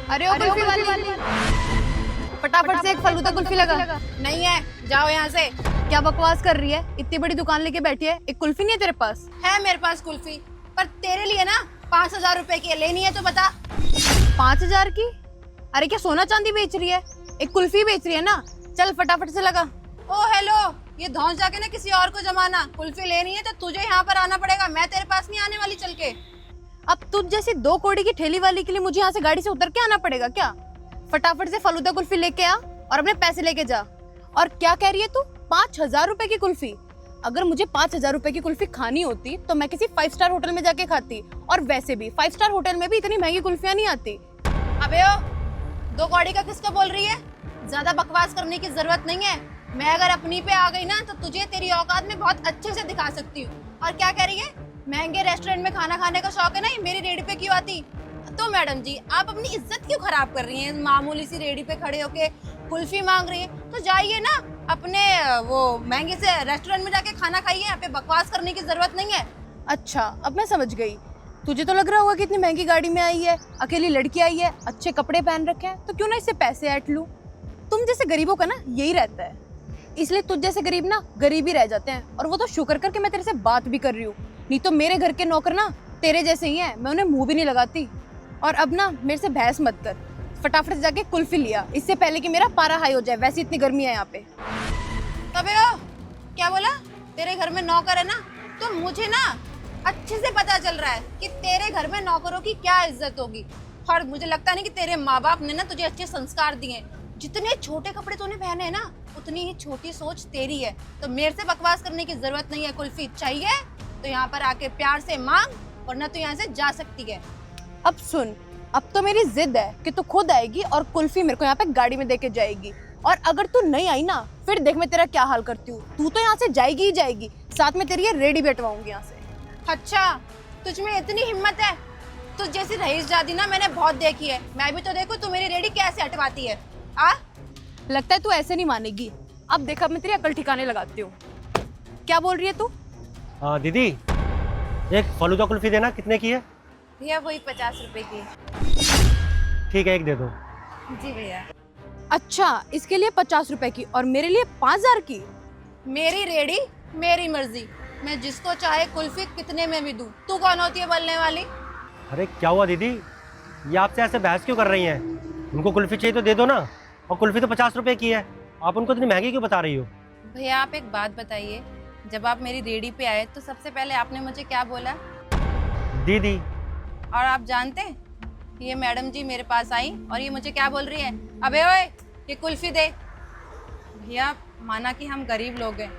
अरे ओ कुल्फी वाली, फटाफट से एक फलूदा कुल्फी लगा। नहीं है, जाओ यहाँ से। क्या बकवास कर रही है? इतनी बड़ी दुकान लेके बैठी है, एक कुल्फी नहीं है तेरे पास? है मेरे पास कुल्फी, पर तेरे लिए ना 5,000 रुपए की है, लेनी है तो बता। 5,000 की? अरे क्या सोना चांदी बेच रही है? एक कुल्फी बेच रही है ना, चल फटाफट से लगा। ओ हेलो, ये धौंस जाके ना किसी और को जमाना। कुल्फी लेनी है तो तुझे यहाँ पर आना पड़ेगा, मैं तेरे पास नहीं आने वाली चल के। अब तुझ जैसी 2 कौड़ी की ठेली वाली के लिए मुझे यहाँ से गाड़ी से उतर के आना पड़ेगा क्या? फटाफट से फलूदा कुल्फी लेके आ और अपने पैसे लेके जा। और क्या कह रही है तू? 5,000 रुपए की कुल्फी? अगर मुझे 5,000 रुपए की कुल्फी खानी होती तो मैं किसी 5 स्टार होटल में जाके खाती, और वैसे भी 5 स्टार होटल में भी इतनी महंगी कुल्फियां नहीं आती। अबे ओ, 2 कौड़ी का किसको बोल रही है? ज्यादा बकवास करने की जरूरत नहीं है। मैं अगर अपनी पे आ गई ना तो तुझे तेरी औकात में बहुत अच्छे से दिखा सकती हूँ। और क्या कह रही है? महंगे रेस्टोरेंट में खाना खाने का शौक है ना, मेरी रेडी पे क्यों आती? तो मैडम जी, आप अपनी इज्जत क्यों खराब कर रही हैं? मामूली सी रेडी पे खड़े होके कुल्फी मांग रही है तो जाइए ना अपने वो महंगे से रेस्टोरेंट में जाके खाना खाइए। यहाँ पे बकवास करने की जरूरत नहीं है। अच्छा, अब मैं समझ गई। तुझे तो लग रहा होगा कि इतनी महंगी गाड़ी में आई है, अकेली लड़की आई है, अच्छे कपड़े पहन रखे हैं, तो क्यों ना इससे पैसे ऐंठ लूं। तुम जैसे गरीबों का ना यही रहता है, इसलिए तुझ जैसे गरीब ना गरीब ही रह जाते हैं। और वो तो शुक्र करके मैं तेरे से बात भी कर रही हूँ, नहीं तो मेरे घर के नौकर ना तेरे जैसे ही हैं, मैं उन्हें मुंह भी नहीं लगाती। और अब ना मेरे से बहस मत कर, फटाफट से जाके कुल्फी लिया, इससे पहले कि मेरा पारा हाई हो जाए। वैसे इतनी गर्मी है यहाँ पे। कबे ओ, क्या बोला? तेरे घर में नौकर है ना, तो मुझे ना अच्छे से पता चल रहा है कि तेरे घर में नौकरों की क्या इज्जत होगी। और मुझे लगता नहीं कि तेरे माँ बाप ने ना तुझे अच्छे संस्कार दिए। जितने छोटे कपड़े तूने पहने हैं ना, उतनी ही छोटी सोच तेरी है। तो मेरे से बकवास करने की जरूरत नहीं है। कुल्फी चाहिए तो यहाँ पर आके प्यार से मांग, वरना तू यहाँ से जा सकती है। अब सुन, अब तो मेरी जिद है कि तू खुद आएगी और कुल्फी मेरे को यहाँ पे गाड़ी में देके जाएगी। और अगर तू नहीं आई ना, फिर देख मैं तेरा क्या हाल करती हूँ। तू तो यहाँ से जाएगी ही जाएगी, साथ में तेरी ये रेडी भी हटवाऊंगी यहाँ से। अच्छा, तुझ में इतनी हिम्मत है? तुझ जैसी रईसजादी ना मैंने बहुत देखी है। मैं भी तो देखूं तू मेरी रेडी कैसे हटवाती है। आ? लगता है तू ऐसे नहीं मानेगी। अब देखा, मैं तेरी अकल ठिकाने लगाती हूँ। क्या बोल रही है तू? हाँ दीदी, एक फलूदा कुल्फी देना। कितने की है? भैया वही 50 रुपए की। ठीक है, एक दे दो। जी भैया। अच्छा, इसके लिए 50 रुपए की और मेरे लिए 5,000 की? मेरी रेडी, मेरी मर्जी। मैं जिसको चाहे कुल्फी कितने में भी दूं। तू कौन होती है बोलने वाली? अरे क्या हुआ दीदी, ये आपसे ऐसे बहस क्यों कर रही हैं? उनको कुल्फी चाहिए तो दे दो ना। और कुल्फी तो 50 रुपए की है, आप उनको इतनी महंगी क्यों बता रही हो? भैया आप एक बात बताइए, जब आप मेरी रेडी पे आए तो सबसे पहले आपने मुझे क्या बोला? दीदी। और आप जानते हैं, ये मैडम जी मेरे पास आई और ये मुझे क्या बोल रही है? अबे ओए, ये कुल्फी दे। भैया माना कि हम गरीब लोग हैं,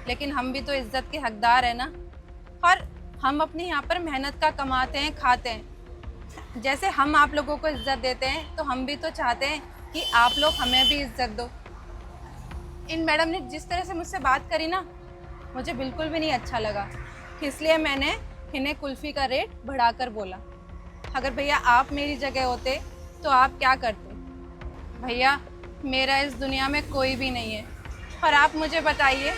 लेकिन हम भी तो इज्जत के हकदार है ना। और हम अपने यहाँ पर मेहनत का कमाते हैं, खाते हैं। जैसे हम आप लोगों को इज्जत देते हैं तो हम भी तो चाहते हैं कि आप लोग हमें भी इज्जत दो। इन मैडम ने जिस तरह से मुझसे बात करी ना, मुझे बिल्कुल भी नहीं अच्छा लगा। इसलिए मैंने इन्हें कुल्फ़ी का रेट बढ़ाकर बोला। अगर भैया आप मेरी जगह होते तो आप क्या करते? भैया मेरा इस दुनिया में कोई भी नहीं है। और आप मुझे बताइए,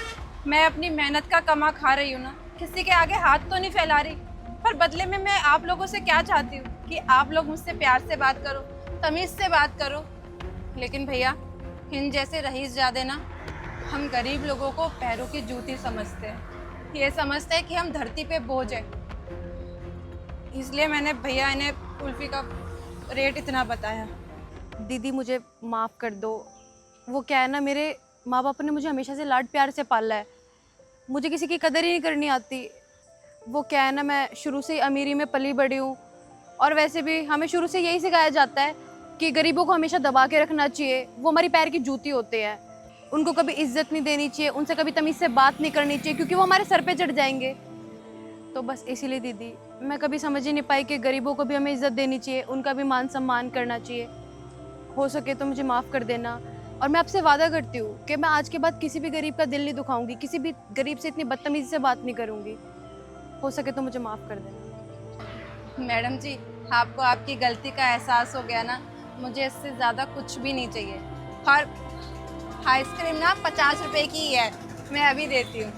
मैं अपनी मेहनत का कमा खा रही हूँ ना, किसी के आगे हाथ तो नहीं फैला रही। पर बदले में मैं आप लोगों से क्या चाहती हूँ कि आप लोग मुझसे प्यार से बात करो, तमीज़ से बात करो। लेकिन भैया इन जैसे रईसजादे ना हम गरीब लोगों को पैरों की जूती समझते हैं। ये समझते हैं कि हम धरती पे बोझ हैं। इसलिए मैंने भैया इन्हें कुल्फ़ी का रेट इतना बताया। दीदी मुझे माफ़ कर दो। वो क्या है ना, मेरे माँ बाप ने मुझे हमेशा से लाड प्यार से पाला है, मुझे किसी की कदर ही नहीं करनी आती। वो क्या है ना, मैं शुरू से ही अमीरी में पली बड़ी हूँ, और वैसे भी हमें शुरू से यही सिखाया जाता है कि गरीबों को हमेशा दबा के रखना चाहिए। वो हमारी पैर की जूती होते हैं, उनको कभी इज्जत नहीं देनी चाहिए, उनसे कभी तमीज़ से बात नहीं करनी चाहिए, क्योंकि वो हमारे सर पे चढ़ जाएंगे। तो बस इसीलिए दीदी मैं कभी समझ ही नहीं पाई कि गरीबों को भी हमें इज्जत देनी चाहिए, उनका भी मान सम्मान करना चाहिए। हो सके तो मुझे माफ़ कर देना, और मैं आपसे वादा करती हूँ कि मैं आज के बाद किसी भी गरीब का दिल नहीं दुखाऊंगी, किसी भी गरीब से इतनी बदतमीजी से बात नहीं करूँगी। हो सके तो मुझे माफ़ कर देना। मैडम जी, आपको आपकी गलती का एहसास हो गया ना, मुझे इससे ज़्यादा कुछ भी नहीं चाहिए। और आइसक्रीम ना 50 रुपए की ही है, मैं अभी देती हूँ।